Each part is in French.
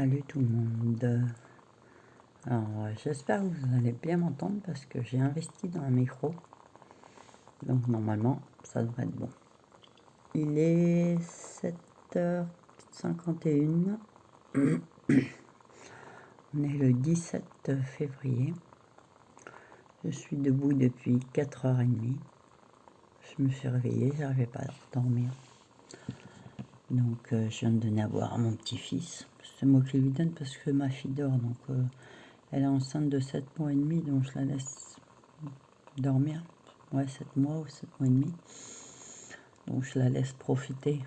Salut tout le monde. Alors, j'espère que vous allez bien m'entendre parce que j'ai investi dans un micro. Donc, normalement, ça devrait être bon. Il est 7h51. On est le 17 février. Je suis debout depuis 4h30. Je me suis réveillée, j'arrivais pas à dormir. Donc, je viens de donner à boire à mon petit-fils. C'est moi qui lui donne parce que ma fille dort. Donc, elle est enceinte de 7 mois et demi, donc je la laisse dormir. Ouais, 7 mois ou 7 mois et demi. Donc je la laisse profiter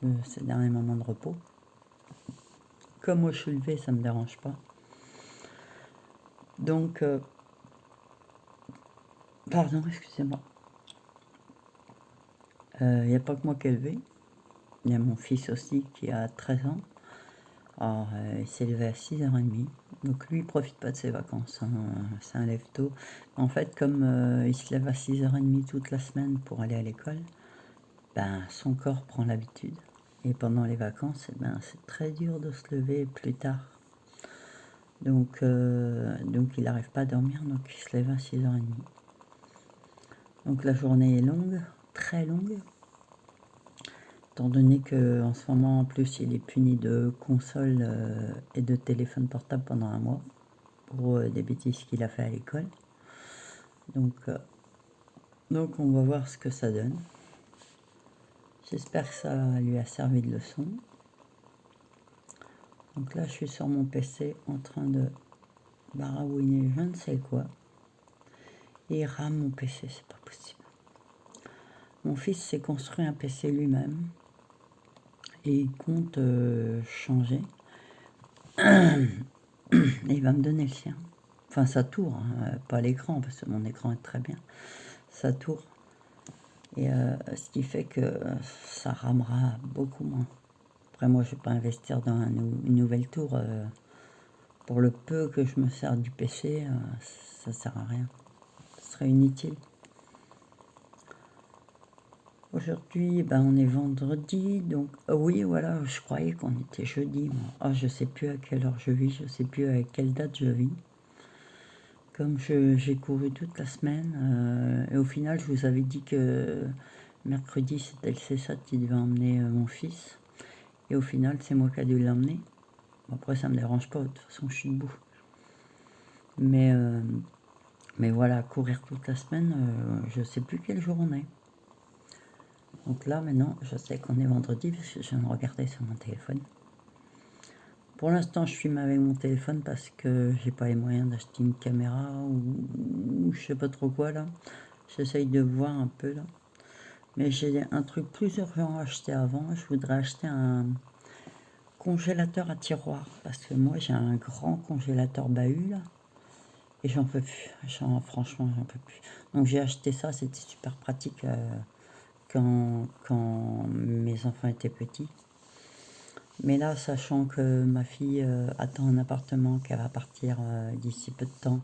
de ces derniers moments de repos. Comme moi je suis levée, ça ne me dérange pas. Donc, pardon, excusez-moi. Il n'y a pas que moi qui est levé. Il y a mon fils aussi qui a 13 ans. Alors, il s'est levé à 6h30. Donc lui, il profite pas de ses vacances. Hein. C'est un lève-tôt. En fait, comme il se lève à 6h30 toute la semaine pour aller à l'école, ben, son corps prend l'habitude. Et pendant les vacances, eh ben, c'est très dur de se lever plus tard. Donc il n'arrive pas à dormir, donc il se lève à 6h30. Donc la journée est longue, très longue. Étant donné qu'en ce moment, en plus, il est puni de console et de téléphone portable pendant un mois pour des bêtises qu'il a fait à l'école. Donc on va voir ce que ça donne. J'espère que ça lui a servi de leçon. Donc là, je suis sur mon PC en train de barawiner je ne sais quoi. Et il rame mon PC, c'est pas possible. Mon fils s'est construit un PC lui-même. Et il compte changer. Et il va me donner le sien. Enfin, sa tour, hein, pas l'écran, parce que mon écran est très bien. Sa tour. Et ce qui fait que ça ramera beaucoup moins. Après, moi, je ne vais pas investir dans une nouvelle tour. Pour le peu que je me sers du PC, ça ne sert à rien. Ce serait inutile. Aujourd'hui, ben, on est vendredi, donc oui, voilà, je croyais qu'on était jeudi. Moi. Je sais plus à quelle heure je vis, je sais plus à quelle date je vis. Comme j'ai couru toute la semaine, et au final, je vous avais dit que mercredi, c'était le CSAT qui devait emmener mon fils. Et au final, c'est moi qui ai dû l'emmener. Après, ça me dérange pas, de toute façon, je suis debout. Mais voilà, courir toute la semaine, je sais plus quel jour on est. Donc là, maintenant, je sais qu'on est vendredi, parce que je viens de regarder sur mon téléphone. Pour l'instant, je filme avec mon téléphone parce que j'ai pas les moyens d'acheter une caméra ou je sais pas trop quoi là. J'essaye de voir un peu là. Mais j'ai un truc plus urgent à acheter avant. Je voudrais acheter un congélateur à tiroir parce que moi j'ai un grand congélateur bahut là et j'en peux plus. Franchement, j'en peux plus. Donc j'ai acheté ça, c'était super pratique quand mes enfants étaient petits. Mais là, sachant que ma fille attend un appartement, qu'elle va partir d'ici peu de temps,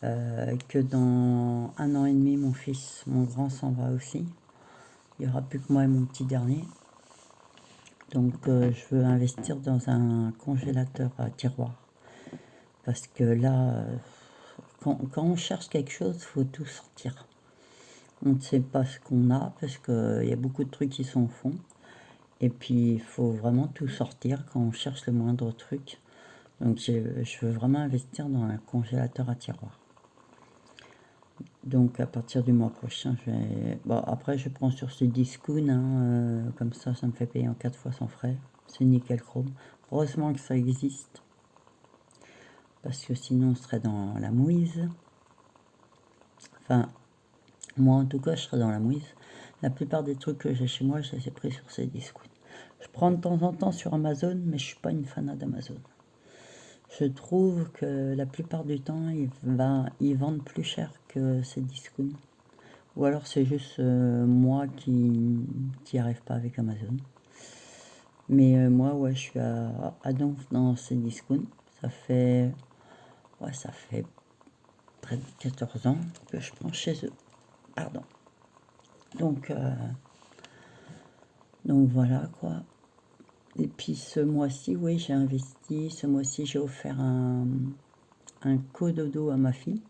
que dans 1 an et demi, mon fils, mon grand, s'en va aussi. Il n'y aura plus que moi et mon petit dernier. Donc je veux investir dans un congélateur à tiroir. Parce que là, quand on cherche quelque chose, il faut tout sortir. On ne sait pas ce qu'on a, parce qu'il y a beaucoup de trucs qui sont au fond. Et puis, il faut vraiment tout sortir quand on cherche le moindre truc. Donc, je veux vraiment investir dans un congélateur à tiroir. Donc, à partir du mois prochain, je vais... Bon, après, je prends sur ce Discount, hein, comme ça me fait payer en 4 fois sans frais. C'est nickel chrome. Heureusement que ça existe. Parce que sinon, on serait dans la mouise. Enfin, moi, en tout cas, je serais dans la mouise. La plupart des trucs que j'ai chez moi, je les ai pris sur ces Discount. Je prends de temps en temps sur Amazon, mais je suis pas une fanat d'Amazon. Je trouve que la plupart du temps, ils vendent plus cher que ces Discount. Ou alors c'est juste moi qui n'y arrive pas avec Amazon. Mais moi, ouais, je suis à Donf dans ces Discount. Ça fait près de 14 ans que je prends chez eux. Pardon. Donc voilà quoi. Et puis ce mois-ci, oui, j'ai investi. Ce mois-ci, j'ai offert un cododo à ma fille.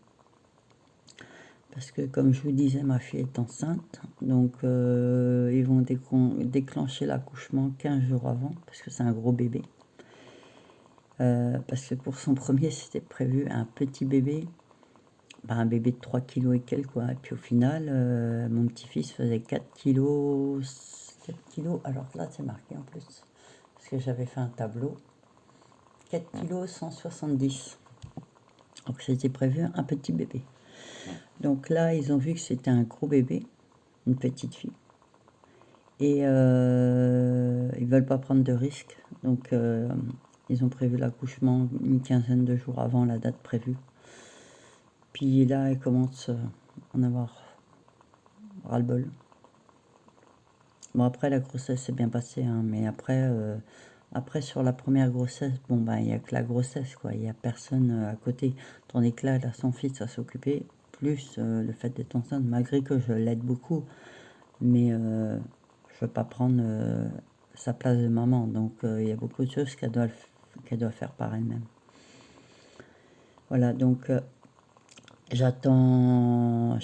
Parce que, comme je vous disais, ma fille est enceinte. Donc, ils vont déclencher l'accouchement 15 jours avant. Parce que c'est un gros bébé. Parce que pour son premier, c'était prévu un petit bébé. Bah, un bébé de 3 kilos et quelques, quoi. Et puis au final, mon petit-fils faisait 4 kilos. 4 kilos. Alors là, c'est marqué en plus. Parce que j'avais fait un tableau. 4 kilos 170. Donc c'était prévu un petit bébé. Donc là, ils ont vu que c'était un gros bébé, une petite fille. Et ils veulent pas prendre de risques. Donc ils ont prévu l'accouchement une quinzaine de jours avant la date prévue. Puis là, elle commence à en avoir ras-le-bol. Bon, après, la grossesse s'est bien passée, hein, mais après, sur la première grossesse, bon, bah, il n'y a que la grossesse, quoi. Il n'y a personne à côté. Tandis que là, elle a son fils à s'occuper, plus le fait d'être enceinte, malgré que je l'aide beaucoup. Mais je ne veux pas prendre sa place de maman. Donc, il y a beaucoup de choses qu'elle doit faire par elle-même. Voilà, donc j'attends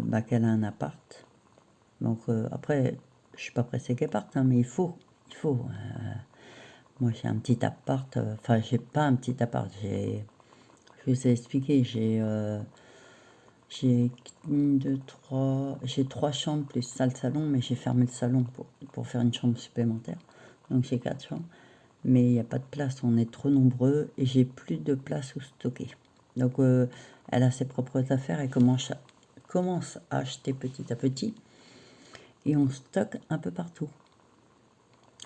bah, qu'elle a un appart. Donc après, je suis pas pressée qu'elle parte, hein, mais il faut. Moi, j'ai un petit appart. Enfin, j'ai pas un petit appart. Je vous ai expliqué. J'ai une, deux, trois. J'ai 3 chambres plus salle salon, mais j'ai fermé le salon pour faire une chambre supplémentaire. Donc j'ai 4 chambres, mais il n'y a pas de place. On est trop nombreux et j'ai plus de place où stocker. Donc elle a ses propres affaires. Elle commence à acheter petit à petit. Et on stocke un peu partout.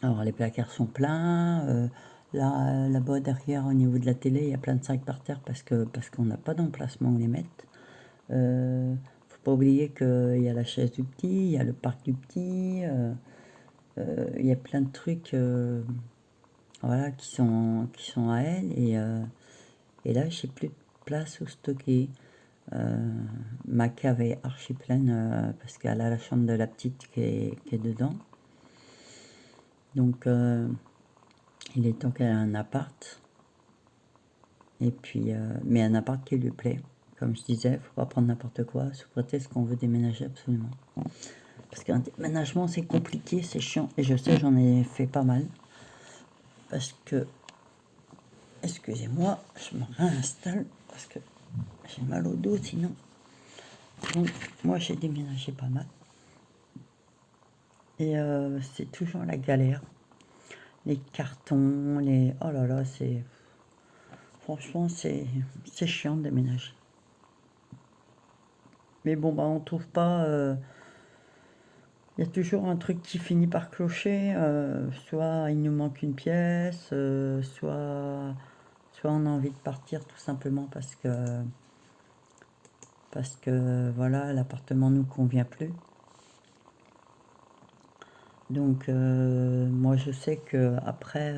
Alors les placards sont pleins, là-bas derrière au niveau de la télé, il y a plein de sacs par terre parce qu'on n'a pas d'emplacement où les mettre. Faut pas oublier qu'il y a la chaise du petit, il y a le parc du petit, il y a plein de trucs voilà, qui sont à elle et là j'ai plus de place où stocker. Ma cave est archi pleine parce qu'elle a la chambre de la petite qui est dedans. Donc il est temps qu'elle ait un appart. Et puis, mais un appart qui lui plaît. Comme je disais, faut pas prendre n'importe quoi, sous prétexte qu'on veut déménager absolument. Parce qu'un déménagement, c'est compliqué, c'est chiant. Et je sais, j'en ai fait pas mal. Parce que, excusez-moi, je me réinstalle parce que j'ai mal au dos sinon. Donc, moi, j'ai déménagé pas mal. Et c'est toujours la galère. Les cartons, oh là là, franchement, c'est chiant de déménager. Mais bon, bah, on trouve pas. Il y a toujours un truc qui finit par clocher. Soit il nous manque une pièce, soit on a envie de partir tout simplement parce que voilà, l'appartement nous convient plus. Donc moi je sais que après,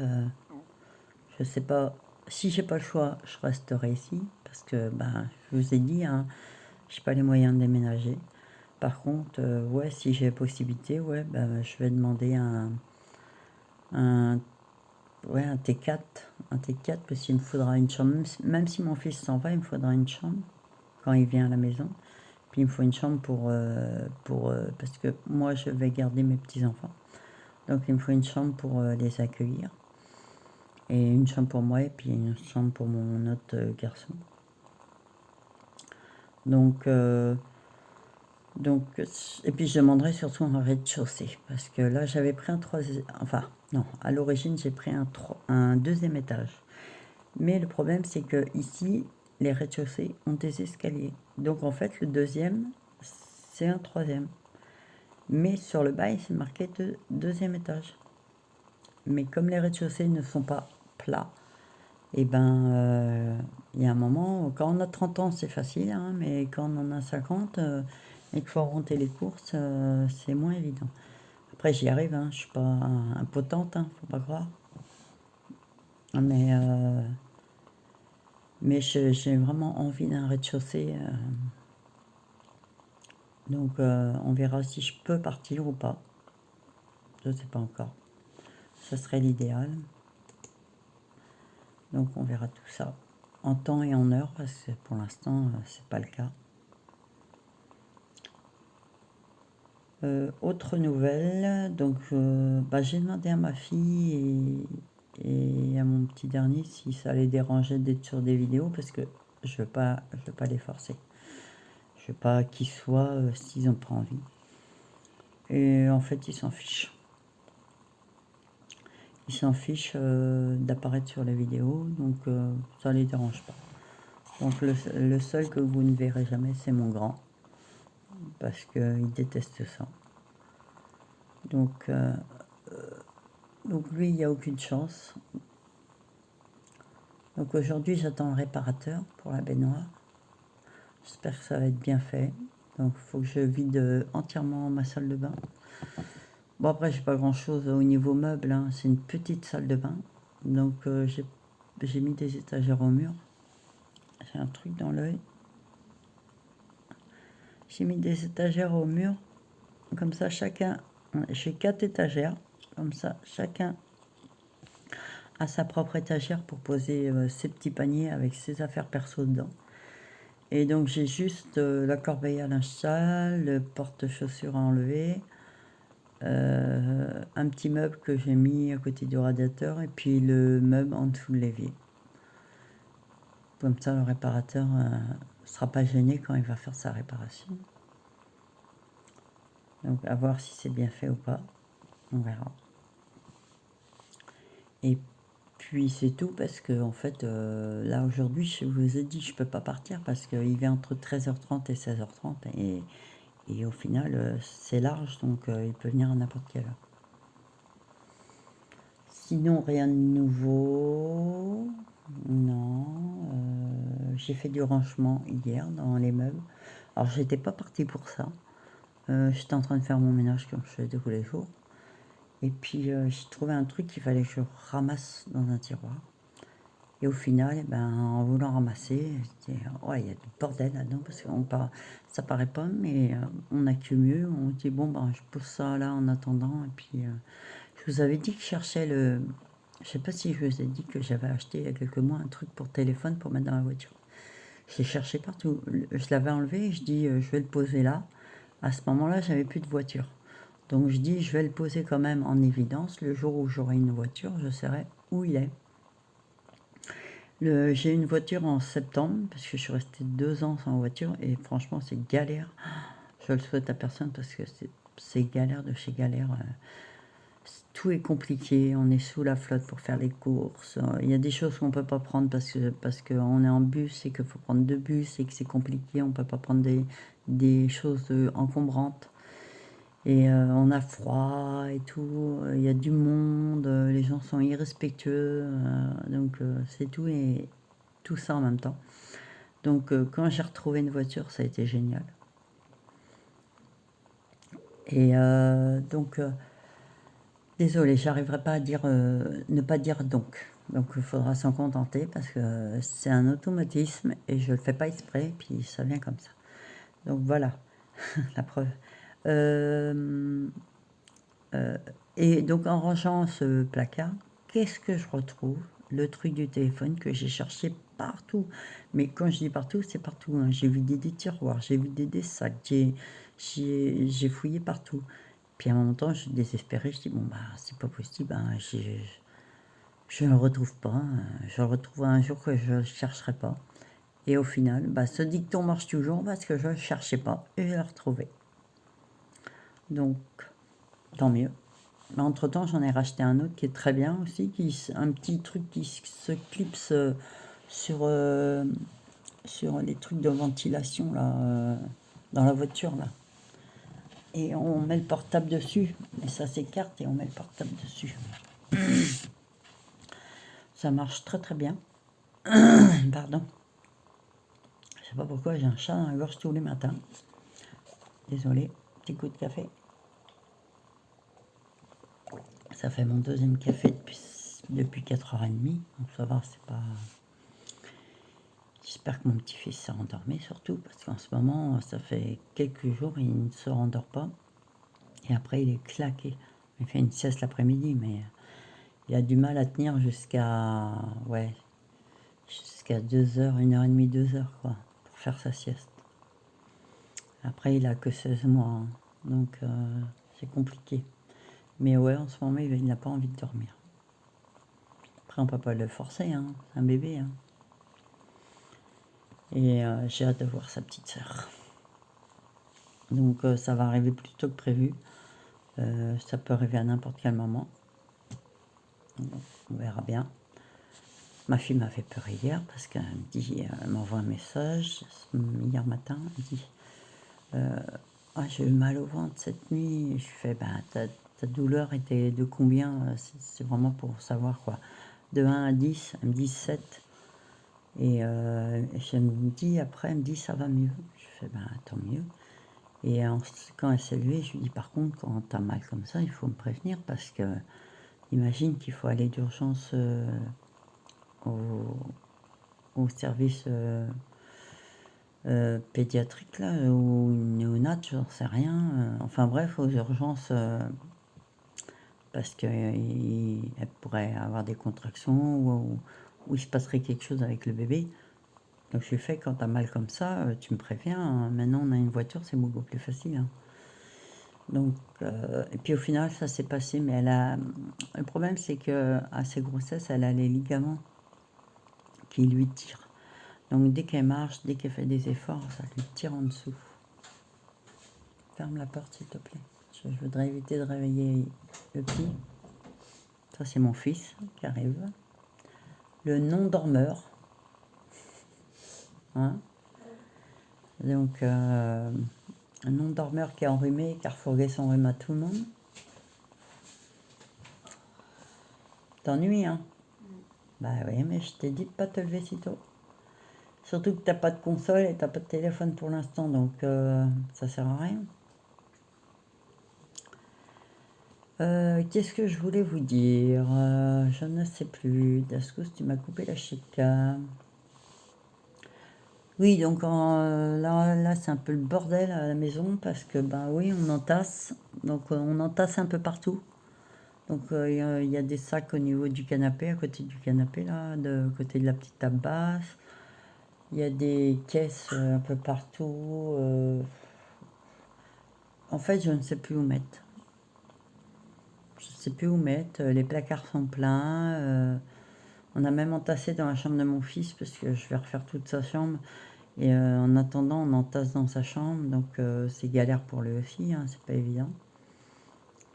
je sais pas si j'ai pas le choix, je resterai ici parce que ben je vous ai dit, hein, j'ai pas les moyens de déménager. Par contre, ouais, si j'ai la possibilité, ouais, ben, je vais demander un, ouais, un T4. Un T4, parce qu'il me faudra une chambre. Même si mon fils s'en va, il me faudra une chambre quand il vient à la maison. Puis il me faut une chambre parce que moi, je vais garder mes petits-enfants. Donc il me faut une chambre pour les accueillir. Et une chambre pour moi, et puis une chambre pour mon autre garçon. Donc, et puis je demanderai surtout un rez-de-chaussée. Parce que là, j'avais pris un troisième. Enfin, non, à l'origine, j'ai pris un deuxième étage. Mais le problème, c'est que ici, les rez-de-chaussée ont des escaliers. Donc en fait, le deuxième, c'est un troisième. Mais sur le bail, c'est marqué deuxième étage. Mais comme les rez-de-chaussée ne sont pas plats, et ben, il y a un moment, quand on a 30 ans, c'est facile, hein, mais quand on en a 50 et qu'il faut remonter les courses, c'est moins évident. Après, j'y arrive, hein, je suis pas impotente, hein, faut pas croire. Mais j'ai vraiment envie d'un rez-de-chaussée. Donc on verra si je peux partir ou pas. Je ne sais pas encore. Ce serait l'idéal. Donc on verra tout ça en temps et en heure, parce que pour l'instant, c'est pas le cas. Autre nouvelle, donc j'ai demandé à ma fille et à mon petit dernier si ça les dérangeait d'être sur des vidéos, parce que je veux pas les forcer. Je veux pas qu'ils soient s'ils n'ont pas envie. Et en fait, ils s'en fichent. Ils s'en fichent d'apparaître sur les vidéos, donc ça les dérange pas. Donc le seul que vous ne verrez jamais, c'est mon grand, parce qu'il déteste ça. Donc lui, il n'y a aucune chance. Donc aujourd'hui, j'attends le réparateur pour la baignoire. J'espère que ça va être bien fait. Donc il faut que je vide entièrement ma salle de bain. Bon, après, j'ai pas grand chose au niveau meuble, hein. C'est une petite salle de bain. Donc j'ai mis des étagères au mur. J'ai un truc dans l'œil. J'ai mis des étagères au mur. Comme ça, chacun. J'ai 4 étagères. Comme ça, chacun a sa propre étagère pour poser ses petits paniers avec ses affaires perso dedans. Et donc j'ai juste la corbeille à linge sale, le porte-chaussures à enlever, un petit meuble que j'ai mis à côté du radiateur et puis le meuble en dessous de l'évier. Comme ça le réparateur ne sera pas gêné quand il va faire sa réparation. Donc à voir si c'est bien fait ou pas, on verra. Et puis c'est tout, parce que en fait là aujourd'hui je vous ai dit je peux pas partir parce qu'il vient entre 13h30 et 16h30 et au final c'est large, donc il peut venir à n'importe quelle heure. Sinon rien de nouveau, non. J'ai fait du rangement hier dans les meubles. Alors j'étais pas partie pour ça, j'étais en train de faire mon ménage comme je fais tous les jours. Et puis j'ai trouvé un truc qu'il fallait que je ramasse dans un tiroir. Et au final, en voulant ramasser, je dis, ouais, il y a du bordel là-dedans, parce que ça paraît pas, mais on accumule, on dit, bon, je pose ça là en attendant. Et puis, je vous avais dit que je cherchais je sais pas si je vous ai dit que j'avais acheté il y a quelques mois un truc pour téléphone pour mettre dans la voiture. J'ai cherché partout, je l'avais enlevé, et je dis, je vais le poser là. À ce moment-là, j'avais plus de voiture. Donc je dis, je vais le poser quand même en évidence, le jour où j'aurai une voiture, je saurai où il est. J'ai eu une voiture en septembre, parce que je suis restée 2 ans sans voiture, et franchement, c'est galère. Je le souhaite à personne, parce que c'est galère de chez galère. Tout est compliqué, on est sous la flotte pour faire les courses. Il y a des choses qu'on ne peut pas prendre parce qu'on est en bus et qu'il faut prendre 2 bus et que c'est compliqué, on ne peut pas prendre des choses encombrantes. Et on a froid et tout, il y a du monde, les gens sont irrespectueux, donc c'est tout et tout ça en même temps. Donc quand j'ai retrouvé une voiture, ça a été génial. Et donc, désolée, j'arriverai pas à dire, ne pas dire donc. Donc il faudra s'en contenter parce que c'est un automatisme et je le fais pas exprès, puis ça vient comme ça. Donc voilà, la preuve. Et donc en rangeant ce placard, qu'est-ce que je retrouve? Le truc du téléphone que j'ai cherché partout. Mais quand je dis partout, c'est partout, hein. J'ai vidé des tiroirs, j'ai vidé des sacs, j'ai fouillé partout. Puis à un moment donné, je suis désespérée, je dis bon c'est pas possible, hein, je ne le retrouve pas, hein. Je le retrouverai un jour que je ne chercherai pas. Et au final, ce dicton marche toujours parce que je ne le cherchais pas et je l'ai retrouvé. Donc, tant mieux. Mais entre-temps, j'en ai racheté un autre qui est très bien aussi, un petit truc qui se clipse sur les trucs de ventilation là, dans la voiture là. Et on met le portable dessus, et ça s'écarte et on met le portable dessus. Ça marche très très bien. Pardon. Je sais pas pourquoi j'ai un chat dans la gorge tous les matins. Désolé, petit coup de café. Ça fait mon deuxième café depuis 4h30, donc ça va, c'est pas... J'espère que mon petit-fils s'est endormi surtout, parce qu'en ce moment, ça fait quelques jours, il ne se rendort pas. Et après, il est claqué. Il fait une sieste l'après-midi, mais Il a du mal à tenir jusqu'à, ouais, jusqu'à 2 heures, 1h30, 2 heures, quoi, pour faire sa sieste. Après, il a que 16 mois, hein, donc c'est compliqué. Mais ouais, en ce moment, il n'a pas envie de dormir. Après, on peut pas le forcer, hein, c'est un bébé, hein. Et j'ai hâte de voir sa petite sœur. Donc ça va arriver plus tôt que prévu. Ça peut arriver à n'importe quel moment. On verra bien. Ma fille m'a fait peur hier parce qu'elle me dit, elle m'envoie un message hier matin. Elle me dit ah, j'ai eu mal au ventre cette nuit. Je lui fais ta douleur était de combien? C'est vraiment pour savoir quoi. De 1 à 10, elle me dit 7. Et je me dis après, elle me dit ça va mieux. Je fais tant mieux. Et quand elle s'est levée, je lui dis par contre, quand t'as mal comme ça, il faut me prévenir parce que imagine qu'il faut aller d'urgence au service pédiatrique là, ou néonat, j'en sais rien. Enfin bref, aux urgences parce qu'elle pourrait avoir des contractions ou il se passerait quelque chose avec le bébé. Donc je lui fais quand t'as mal comme ça, tu me préviens, hein. Maintenant on a une voiture, c'est beaucoup plus facile, hein. Donc, et puis au final, ça s'est passé, mais le problème, c'est que à ses grossesses, elle a les ligaments qui lui tirent. Donc, dès qu'elle marche, dès qu'elle fait des efforts, ça lui tire en dessous. Ferme la porte, s'il te plaît. Je voudrais éviter de réveiller le petit. Ça, c'est mon fils qui arrive. Le non-dormeur. Hein. Donc, un non-dormeur qui est enrhumé, qui a refourgué son rhume à tout le monde. T'ennuies, hein? Bah oui, mais je t'ai dit de pas te lever si tôt. Surtout que t'as pas de console et t'as pas de téléphone pour l'instant, donc ça sert à rien. Qu'est-ce que je voulais vous dire? Je ne sais plus. Dascous, tu m'as coupé la chica. Oui, donc là c'est un peu le bordel à la maison parce que ben oui, on entasse. Donc on entasse un peu partout. Donc il y a des sacs au niveau du canapé, à côté du canapé là, de côté de la petite table basse. Il y a des caisses un peu partout. En fait, je ne sais plus où mettre. Je ne sais plus où mettre. Les placards sont pleins. On a même entassé dans la chambre de mon fils parce que je vais refaire toute sa chambre. Et en attendant, on entasse dans sa chambre. Donc c'est galère pour lui aussi, hein, c'est pas évident.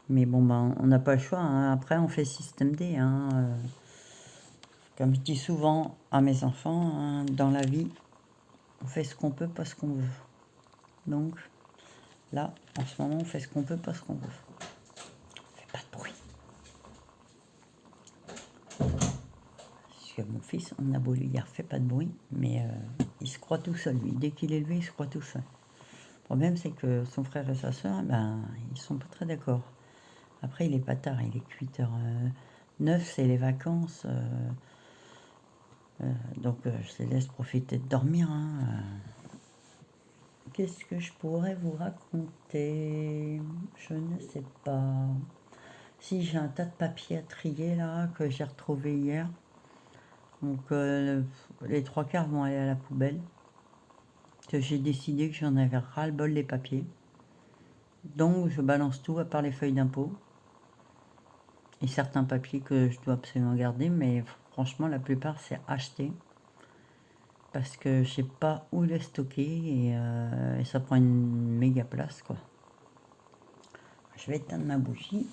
Mais bon, ben, on n'a pas le choix, hein. Après, on fait système D, hein. Comme je dis souvent à mes enfants, hein, dans la vie, on fait ce qu'on peut, pas ce qu'on veut. Donc là, en ce moment, on fait ce qu'on peut, pas ce qu'on veut. On fait pas de bruit. Parce que mon fils, on a beau lui dire fais pas de bruit, mais il se croit tout seul, lui. Dès qu'il est levé, il se croit tout seul. Le problème, c'est que son frère et sa soeur, ils sont pas très d'accord. Après, il est pas tard, il est 8h09, c'est les vacances. Donc, je les laisse profiter de dormir, hein. Qu'est-ce que je pourrais vous raconter? Je ne sais pas. Si, j'ai un tas de papiers à trier, là, que j'ai retrouvé hier. Donc, les 3 quarts vont aller à la poubelle. Que j'ai décidé que j'en avais ras-le-bol des papiers. Donc je balance tout à part les feuilles d'impôt et certains papiers que je dois absolument garder, mais franchement la plupart c'est acheté parce que je sais pas où les stocker et ça prend une méga place quoi. Je vais éteindre ma bougie.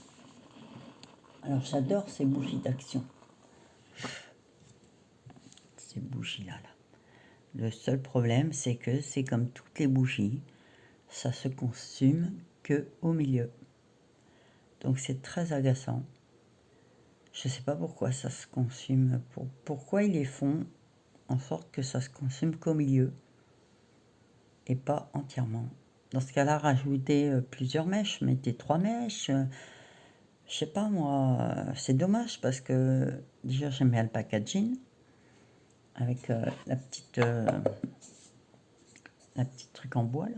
Alors j'adore ces bougies d'action. Ces bougies là. Le seul problème c'est que c'est comme toutes les bougies, ça se consume que au milieu. Donc c'est très agaçant. Je ne sais pas pourquoi ça se consume, pourquoi ils les font en sorte que ça se consume qu'au milieu et pas entièrement. Dans ce cas-là, rajoutez plusieurs mèches, mettez 3 mèches. Je sais pas moi, c'est dommage parce que déjà j'aime bien le packaging avec la petite truc en bois là.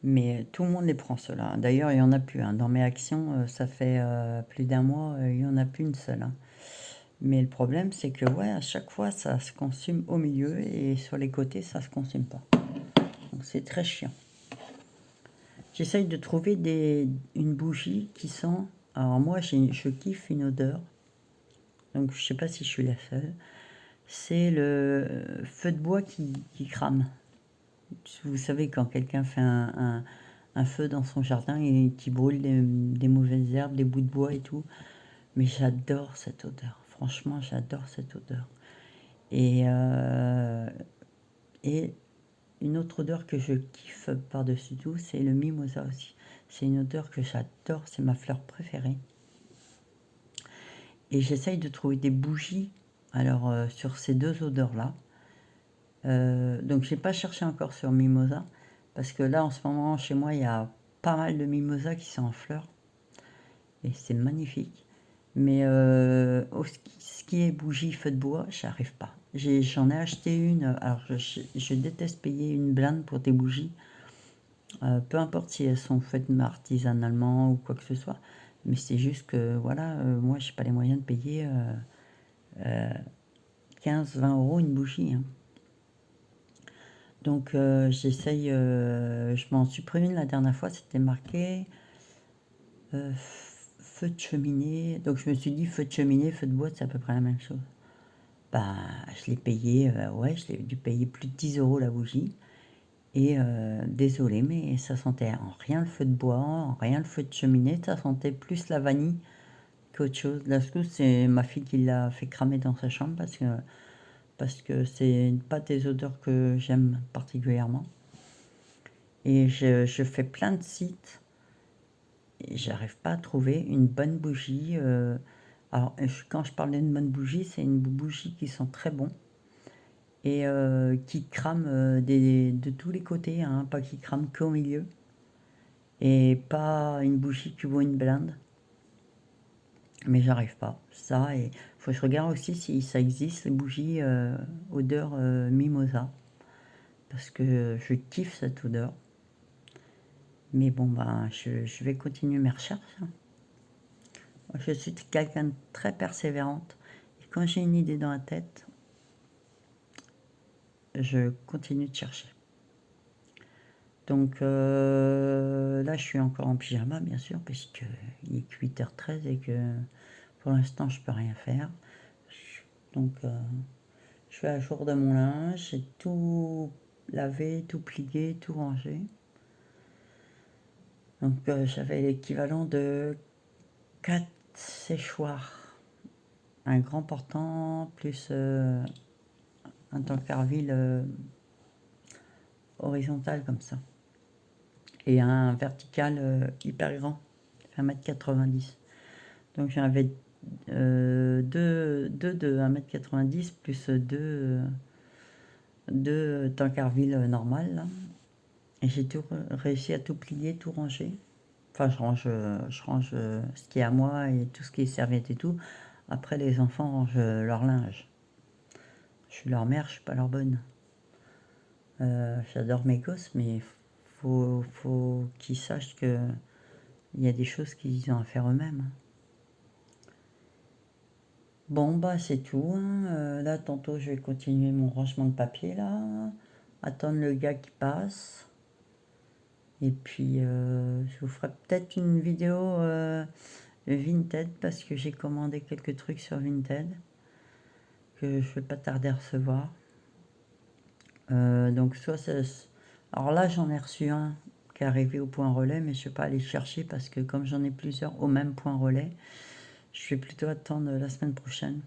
Mais tout le monde les prend ceux-là. D'ailleurs, il n'y en a plus, hein. Dans mes actions, ça fait plus d'1 mois, il n'y en a plus une seule, hein. Mais le problème, c'est que ouais, à chaque fois, ça se consume au milieu et sur les côtés, ça se consume pas. Donc c'est très chiant. J'essaye de trouver une bougie qui sent... Alors moi, je kiffe une odeur. Donc je sais pas si je suis la seule. C'est le feu de bois qui crame. Vous savez, quand quelqu'un fait un feu dans son jardin et qui brûle des mauvaises herbes, des bouts de bois et tout. Mais j'adore cette odeur. Franchement, j'adore cette odeur. Et une autre odeur que je kiffe par-dessus tout, c'est le mimosa aussi. C'est une odeur que j'adore, c'est ma fleur préférée. Et j'essaye de trouver des bougies, alors sur ces deux odeurs-là. Donc j'ai pas cherché encore sur mimosa, parce que là en ce moment chez moi il y a pas mal de mimosa qui sont en fleurs. Et c'est magnifique. Mais ce qui est bougie feu de bois, j'arrive pas. J'en ai acheté une, alors je déteste payer une blinde pour des bougies. Peu importe si elles sont faites artisanalement ou quoi que ce soit. Mais c'est juste que, voilà, moi, j'ai pas les moyens de payer 15-20 euros une bougie, hein. Donc, j'essaye, je m'en suis prévenue la dernière fois, c'était marqué feu de cheminée. Donc, je me suis dit, feu de cheminée, feu de bois, c'est à peu près la même chose. Bah, je l'ai payé, ouais, je l'ai dû payer plus de 10 euros la bougie. Et désolé, mais ça sentait en rien le feu de bois, en rien le feu de cheminée, ça sentait plus la vanille qu'autre chose. Là, c'est ma fille qui l'a fait cramer dans sa chambre parce que c'est pas des odeurs que j'aime particulièrement. Et je fais plein de sites et j'arrive pas à trouver une bonne bougie. Alors, quand je parle d'une bonne bougie, c'est une bougie qui sent très bon et qui crame de tous les côtés, hein, pas qui crame qu'au milieu. Et pas une bougie qui vaut une blinde. Mais j'arrive pas. Ça, et faut que je regarde aussi si ça existe, les bougies odeur mimosa. Parce que je kiffe cette odeur. Mais bon, ben, je vais continuer mes recherches, hein. Moi, je suis quelqu'un de très persévérante. Et quand j'ai une idée dans la tête, je continue de chercher. Donc là, je suis encore en pyjama, bien sûr, puisqu'il est 8h13 et que pour l'instant, je peux rien faire. Donc, je suis à jour de mon linge, j'ai tout lavé, tout plié, tout rangé. Donc, j'avais l'équivalent de 4 séchoirs. Un grand portant, plus un tankerville horizontal comme ça. Et un vertical hyper grand, 1,90 m. Donc, j'en avais deux de 1,90 m plus deux tankerville normales, là. Et j'ai tout réussi à tout plier, tout ranger. Enfin, je range ce qui est à moi et tout ce qui est serviette et tout. Après, les enfants rangent leur linge. Je suis leur mère, je suis pas leur bonne. J'adore mes gosses, mais faut qu'ils sachent que il y a des choses qu'ils ont à faire eux-mêmes. Bon, bah c'est tout, hein. Là, tantôt, je vais continuer mon rangement de papier, là. Attendre le gars qui passe. Et puis, je vous ferai peut-être une vidéo Vinted parce que j'ai commandé quelques trucs sur Vinted que je vais pas tarder à recevoir. Donc, alors là, j'en ai reçu un qui est arrivé au point relais, mais je ne vais pas aller le chercher parce que comme j'en ai plusieurs au même point relais, je vais plutôt attendre la semaine prochaine.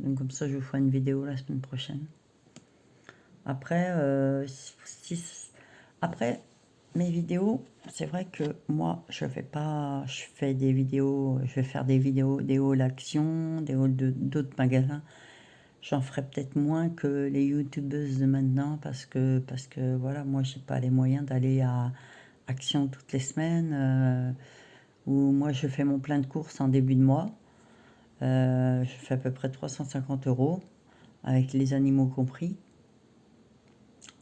Donc, comme ça, je vous ferai une vidéo la semaine prochaine. Après, après mes vidéos, c'est vrai que moi, je fais des vidéos, je vais faire des vidéos, des hauls actions, des hauls d'autres magasins. J'en ferai peut-être moins que les youtubeuses de maintenant parce que voilà, moi, j'ai pas les moyens d'aller à Action toutes les semaines, où moi, je fais mon plein de courses en début de mois. Je fais à peu près 350 euros avec les animaux compris.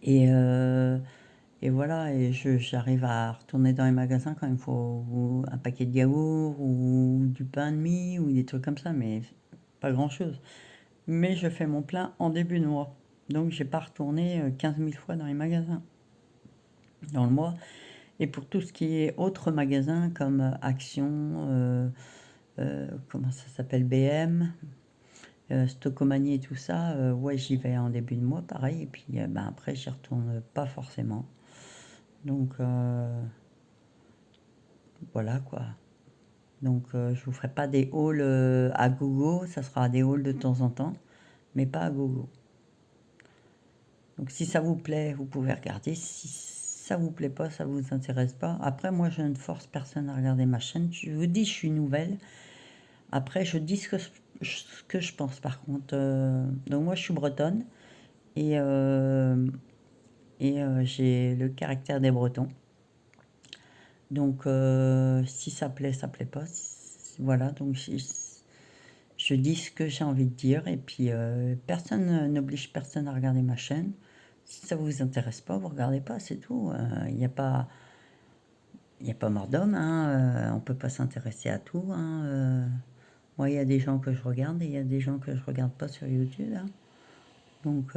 Et, et voilà, et j'arrive à retourner dans les magasins quand il faut un paquet de yaourts ou du pain de mie ou des trucs comme ça, mais pas grand-chose. Mais je fais mon plein en début de mois. Donc j'ai pas retourné 15 000 fois dans les magasins dans le mois. Et pour tout ce qui est autres magasins comme Action, comment ça s'appelle, BM, Stockomanie et tout ça, ouais, j'y vais en début de mois, pareil. Et puis ben, après, j'y retourne pas forcément. Donc voilà quoi. Donc je vous ferai pas des hauls à gogo, ça sera des hauls de temps en temps, mais pas à gogo. Donc si ça vous plaît, vous pouvez regarder. Si ça vous plaît pas, ça vous intéresse pas. Après, moi, je ne force personne à regarder ma chaîne. Je vous dis, je suis nouvelle. Après, je dis ce que je pense, par contre. Donc moi, je suis bretonne et, j'ai le caractère des Bretons. Donc, si ça plaît, ça plaît pas. Voilà, donc je dis ce que j'ai envie de dire. Et puis, personne n'oblige personne à regarder ma chaîne. Si ça vous intéresse pas, vous regardez pas, c'est tout. Il n'y a pas, il y a pas mort d'homme, hein. On peut pas s'intéresser à tout, hein. Moi, il y a des gens que je regarde et il y a des gens que je regarde pas sur YouTube, hein. Donc,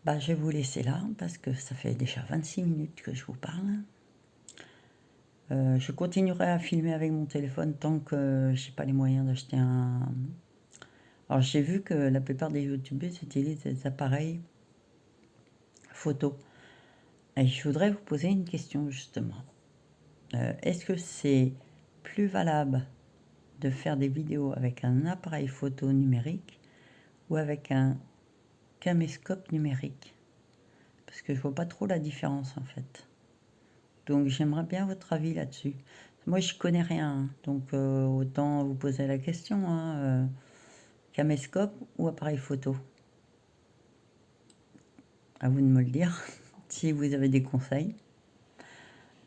bah, je vais vous laisser là parce que ça fait déjà 26 minutes que je vous parle. Je continuerai à filmer avec mon téléphone tant que j'ai pas les moyens d'acheter un. Alors, j'ai vu que la plupart des youtubeurs utilisent des appareils photo. Et je voudrais vous poser une question justement. Est-ce que c'est plus valable de faire des vidéos avec un appareil photo numérique ou avec un caméscope numérique? Parce que je vois pas trop la différence en fait. Donc j'aimerais bien votre avis là-dessus. Moi je connais rien, hein. Donc autant vous poser la question, hein, caméscope ou appareil photo? À vous de me le dire si vous avez des conseils.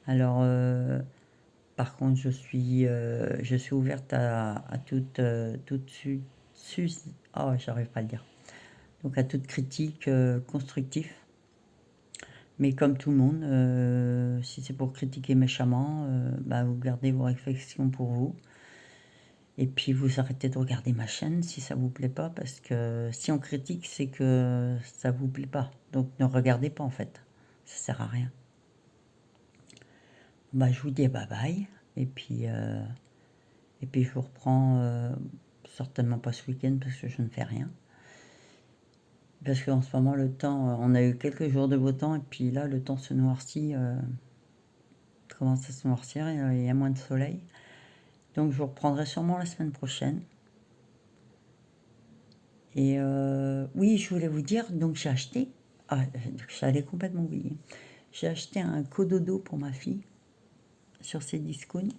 Alors par contre je suis ouverte à oh, j'arrive pas à le dire. Donc à toute critique constructive. Mais comme tout le monde, si c'est pour critiquer méchamment, bah, vous gardez vos réflexions pour vous. Et puis vous arrêtez de regarder ma chaîne si ça vous plaît pas, parce que si on critique, c'est que ça vous plaît pas. Donc ne regardez pas en fait, ça sert à rien. Bah, je vous dis bye bye, et puis je vous reprends certainement pas ce week-end parce que je ne fais rien. Parce qu'en ce moment, le temps, on a eu quelques jours de beau temps, et puis là, le temps se noircit, commence à se noircir, il y a moins de soleil. Donc je vous reprendrai sûrement la semaine prochaine. Et oui, je voulais vous dire, donc j'ai acheté, j'allais complètement oublier, j'ai acheté un cododo pour ma fille sur Cdiscount,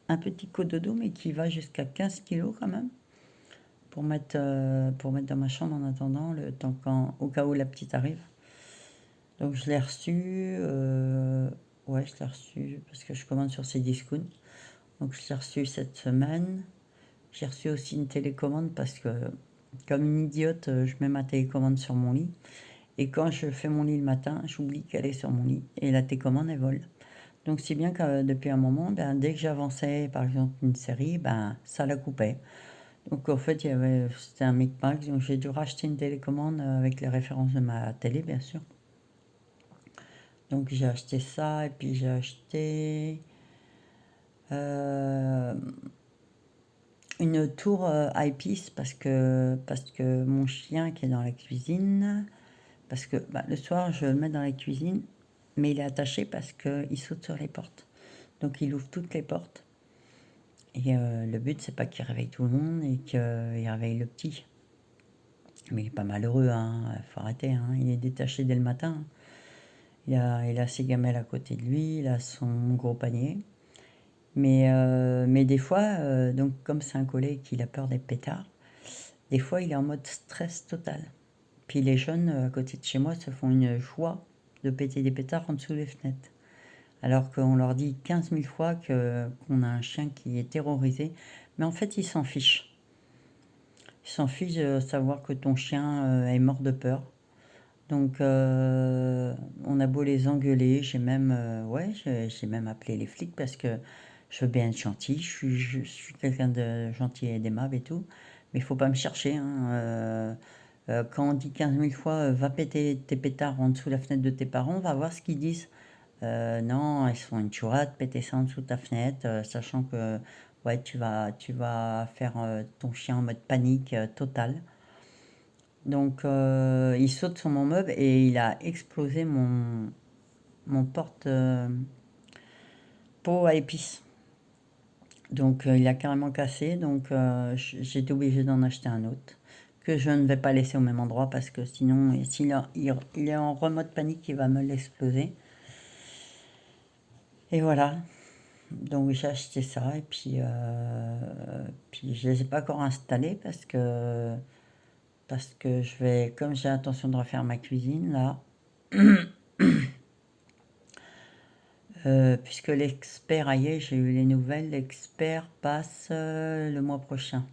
un petit cododo mais qui va jusqu'à 15 kilos quand même, pour mettre dans ma chambre en attendant, le temps au cas où la petite arrive. Donc je l'ai reçu, ouais je l'ai reçu parce que je commande sur Cdiscount, donc je l'ai reçu cette semaine. J'ai reçu aussi une télécommande parce que, comme une idiote, je mets ma télécommande sur mon lit. Et quand je fais mon lit le matin, j'oublie qu'elle est sur mon lit. Et la télécommande, elle vole. Donc, c'est bien que depuis un moment, ben, dès que j'avançais, par exemple, une série, ben, ça la coupait. Donc, en fait, c'était un micmac. Donc, j'ai dû racheter une télécommande avec les références de ma télé, bien sûr. Donc, j'ai acheté ça. Et puis, j'ai acheté une tour eyepiece parce que mon chien qui est dans la cuisine, parce que bah, le soir je le mets dans la cuisine, mais il est attaché parce qu'il saute sur les portes. Donc il ouvre toutes les portes. Et le but c'est pas qu'il réveille tout le monde et qu'il réveille le petit. Mais il est pas malheureux, hein, faut arrêter, hein. Il est détaché dès le matin. Il a ses gamelles à côté de lui, il a son gros panier. Mais des fois, donc comme c'est un collègue qui a peur des pétards, des fois il est en mode stress total. Puis les jeunes à côté de chez moi se font une joie de péter des pétards en dessous des fenêtres. Alors qu'on leur dit 15 000 fois qu'on a un chien qui est terrorisé. Mais en fait, ils s'en fichent. Ils s'en fichent de savoir que ton chien est mort de peur. Donc, on a beau les engueuler, j'ai même appelé les flics parce que Je veux bien être gentil, je suis quelqu'un de gentil et d'aimable et tout, mais il faut pas me chercher, hein. Quand on dit 15 000 fois va péter tes pétards en dessous de la fenêtre de tes parents, on va voir ce qu'ils disent. Non, ils sont une chourade, péter ça en dessous de ta fenêtre, sachant que ouais, tu vas faire ton chien en mode panique totale. Donc il saute sur mon meuble et il a explosé mon porte pot à épices. Donc il a carrément cassé, donc j'ai été obligée d'en acheter un autre que je ne vais pas laisser au même endroit parce que sinon, et s'il il est en remode panique, il va me l'exploser. Et voilà, donc j'ai acheté ça et puis je les ai pas encore installés parce que je vais, comme j'ai l'intention de refaire ma cuisine là, puisque l'expert ailleurs, j'ai eu les nouvelles, l'expert passe le mois prochain,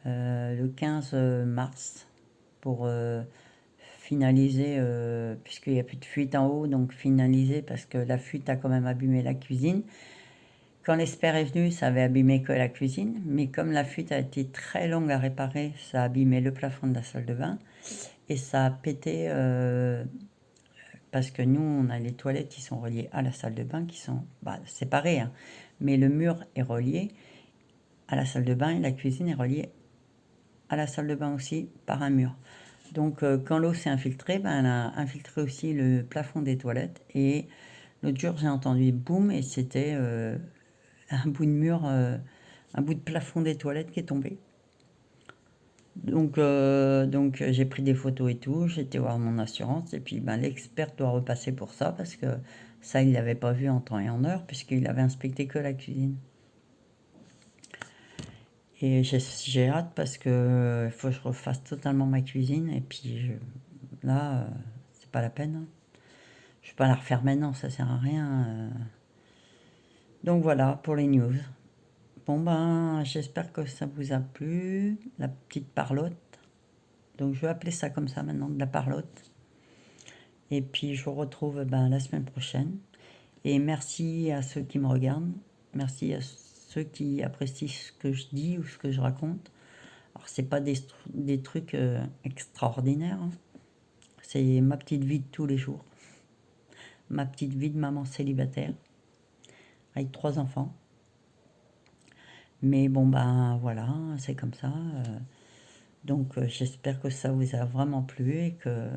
le 15 mars, pour finaliser, puisqu'il n'y a plus de fuite en haut, donc finaliser parce que la fuite a quand même abîmé la cuisine. Quand l'expert est venu, ça avait abîmé que la cuisine, mais comme la fuite a été très longue à réparer, ça a abîmé le plafond de la salle de bain et ça a pété parce que nous, on a les toilettes qui sont reliées à la salle de bain, qui sont séparées, hein, mais le mur est relié à la salle de bain et la cuisine est reliée à la salle de bain aussi par un mur. Donc quand l'eau s'est infiltrée, elle a infiltré aussi le plafond des toilettes et l'autre jour j'ai entendu boum et c'était un bout de mur, un bout de plafond des toilettes qui est tombé. Donc j'ai pris des photos et tout, j'ai été voir mon assurance et puis l'expert doit repasser pour ça parce que ça il l'avait pas vu en temps et en heure puisqu'il avait inspecté que la cuisine. Et j'ai hâte parce que il faut que je refasse totalement ma cuisine et puis là c'est pas la peine, hein. Je vais pas la refaire maintenant, ça sert à rien. Donc voilà pour les news. Bon j'espère que ça vous a plu, la petite parlotte. Donc je vais appeler ça comme ça maintenant, de la parlotte. Et puis je vous retrouve la semaine prochaine. Et merci à ceux qui me regardent. Merci à ceux qui apprécient ce que je dis ou ce que je raconte. Alors c'est pas des trucs extraordinaires, hein. C'est ma petite vie de tous les jours. Ma petite vie de maman célibataire. Avec 3 enfants. Mais bon voilà, c'est comme ça. Donc j'espère que ça vous a vraiment plu et que...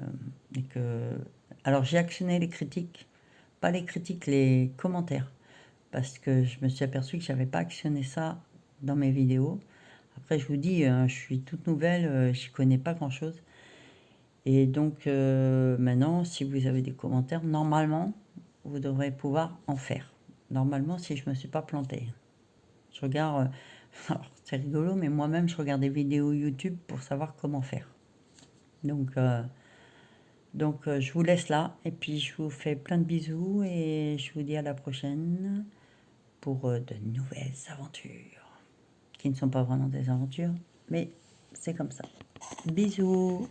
Alors j'ai actionné les critiques, pas les critiques, les commentaires, parce que je me suis aperçue que j'avais pas actionné ça dans mes vidéos. Après je vous dis, je suis toute nouvelle, j'y connais pas grand-chose. Et donc maintenant, si vous avez des commentaires, normalement, vous devrez pouvoir en faire. Normalement, si je me suis pas plantée. Je regarde, alors, c'est rigolo, mais moi-même, je regarde des vidéos YouTube pour savoir comment faire. Donc, je vous laisse là, et puis je vous fais plein de bisous, et je vous dis à la prochaine pour de nouvelles aventures, qui ne sont pas vraiment des aventures, mais c'est comme ça. Bisous!